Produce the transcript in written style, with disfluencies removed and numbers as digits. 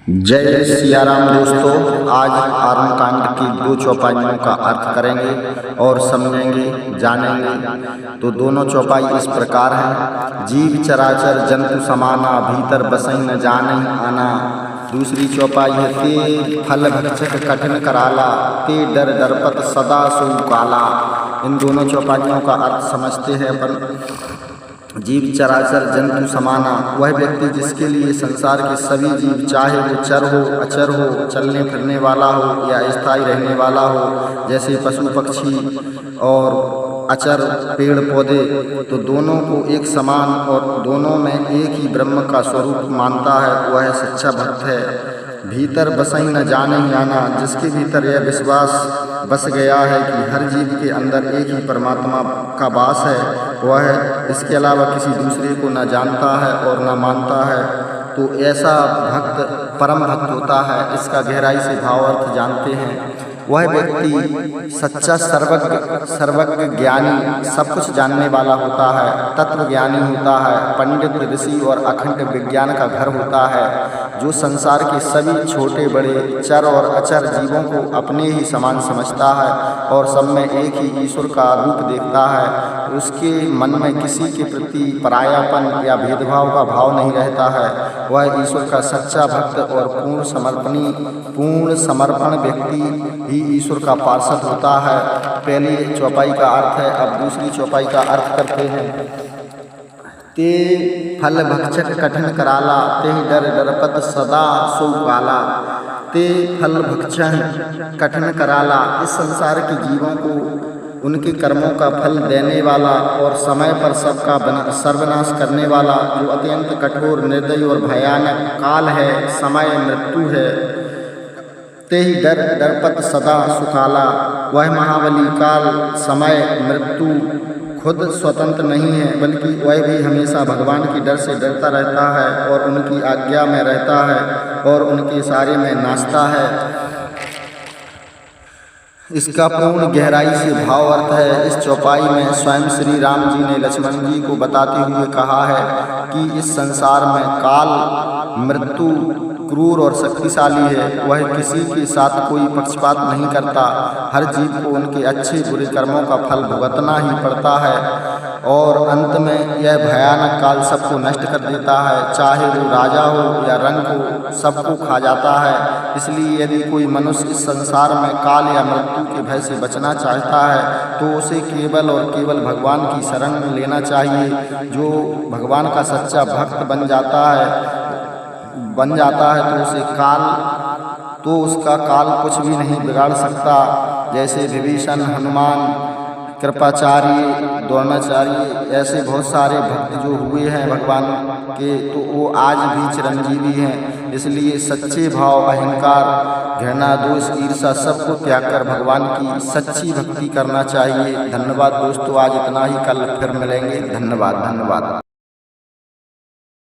जय सियाराम दोस्तों, आज आरंभ कांड की 2 चौपाइयों का अर्थ करेंगे और समझेंगे, जानेंगे। तो दोनों चौपाई इस प्रकार हैं। जीव चराचर जंतु समाना, भीतर बसई न जानई आना। दूसरी चौपाई है ते फल भक्षक कठिन कराला, ते डर डरपत सदा सो काला। इन दोनों चौपाइयों का अर्थ समझते हैं अपन। जीव चराचर जंतु समाना, वह व्यक्ति जिसके लिए संसार के सभी जीव, चाहे वो चर हो अचर हो, चलने फिरने वाला हो या स्थायी रहने वाला हो, जैसे पशु पक्षी और अचर पेड़ पौधे, तो दोनों को एक समान और दोनों में एक ही ब्रह्म का स्वरूप मानता है, वह सच्चा भक्त है। भीतर बसई न जाने आना, जिसके भीतर यह विश्वास बस गया है कि हर जीव के अंदर एक ही परमात्मा का वास है, वह इसके अलावा किसी दूसरे को न जानता है और न मानता है, तो ऐसा भक्त परम भक्त होता है। इसका गहराई से भाव अर्थ जानते हैं। वह व्यक्ति सच्चा सर्वज्ञ ज्ञानी, सब कुछ जानने वाला होता है, तत्व ज्ञानी होता है, पंडित ऋषि और अखंड विज्ञान का घर होता है, जो संसार के सभी छोटे बड़े चर और अचर जीवों को अपने ही समान समझता है और सब में एक ही ईश्वर का रूप देखता है। उसके मन में किसी के प्रति परायापन या भेदभाव का भाव नहीं रहता है। वह ईश्वर का सच्चा भक्त और पूर्ण समर्पण व्यक्ति ही ईश्वर का पार्षद होता है। पहली चौपाई का अर्थ है, अब दूसरी चौपाई का अर्थ करते हैं। ते फल भक्षक कठिन कराला, ते डर डरपत सदा सो काला। ते फल भक्षण कठिन कराला, इस संसार के जीवों को उनके कर्मों का फल देने वाला और समय पर सबका सर्वनाश करने वाला, जो अत्यंत कठोर, निर्दयी और भयानक काल है, समय मृत्यु है। ते ही डर डरपत सदा सुकाला, वह महाबली काल, समय, मृत्यु खुद स्वतंत्र नहीं है, बल्कि वह भी हमेशा भगवान की डर से डरता रहता है और उनकी आज्ञा में रहता है और उनके सारे में नाचता है। इसका पूर्ण गहराई से भाव अर्थ है। इस चौपाई में स्वयं श्री राम जी ने लक्ष्मण जी को बताते हुए कहा है कि इस संसार में काल, मृत्यु क्रूर और शक्तिशाली है। वह किसी के साथ कोई पक्षपात नहीं करता। हर जीव को उनके अच्छे बुरे कर्मों का फल भुगतना ही पड़ता है और अंत में यह भयानक काल सबको नष्ट कर देता है। चाहे वो राजा हो या रंग हो, सबको खा जाता है। इसलिए यदि कोई मनुष्य इस संसार में काल या मृत्यु के भय से बचना चाहता है, तो उसे केवल और केवल भगवान की शरण लेना चाहिए। जो भगवान का सच्चा भक्त बन जाता है तो उसका काल कुछ भी नहीं बिगाड़ सकता। जैसे विभीषण, हनुमान, कृपाचार्य, द्रोणाचार्य, ऐसे बहुत सारे भक्त जो हुए हैं भगवान के, तो वो आज भी चिरंजीवी हैं। इसलिए सच्चे भाव, अहंकार, घृणा, दोष, ईर्ष्या सबको त्याग कर भगवान की सच्ची भक्ति करना चाहिए। धन्यवाद दोस्तों, आज इतना ही, कल फिर मिलेंगे। धन्यवाद।